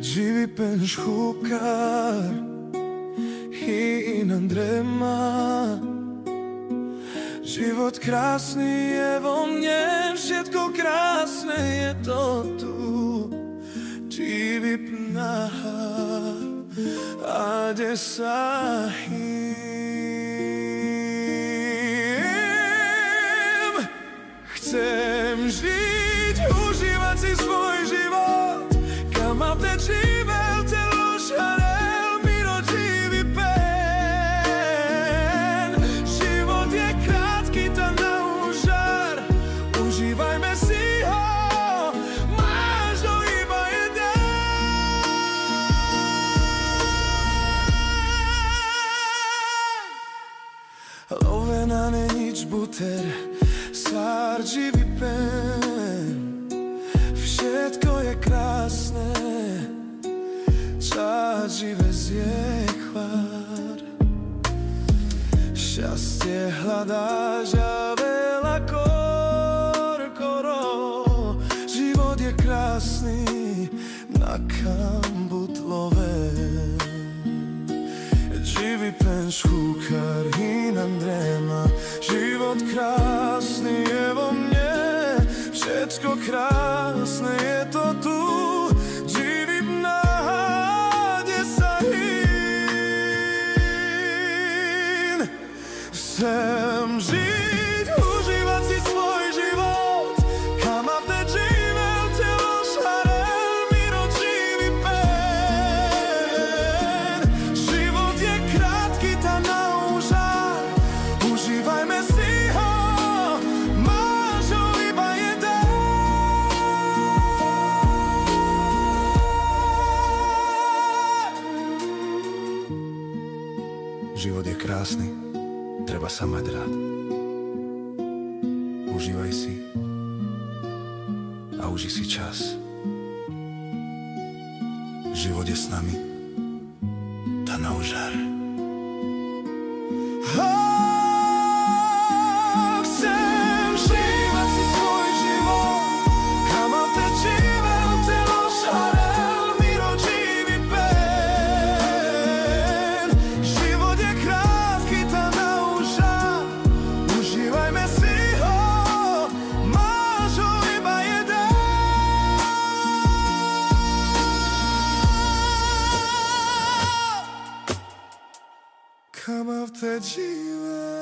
Živi pen škúpkár i inan drema. Život krásny je vo mne, všetko krásne je to tu. Živi pná a desahim. Chcem žiť, užívať si svoj život, kam ma vtedy živel, telo šarel, miro živi pen. Život je krátky, tá na úžar, užívajme si ho, máš ho iba jeden. Lovena ne nič buter, sár živi pen. Všetko je krásne, čas žive zje chvár. Šťastie hľadáš a veľa korkoro. Život je krásny na kambutlove. Živi pen škúkar inan drema. Život krásny je vo mne, všetko krásne je to tu. Živím na desahín. Chcem žiť, užívať si svoj život, kam ma vtedy živel, telo šarel, miro živi pen. Život je krátky, tá na úžar, užívajme si ho, máš ho iba jeden. Život je krásny, treba sa mať rád. Užívaj si a uži si čas. Život je s nami, tá na úžar. Chcem žívať si svoj život, kam ma vtedy živel, telo šarel, miro živi pen. Život je krátky, tá na úžar, užívajme si ho, máš ho iba jeden. Kam ma vtedy živel,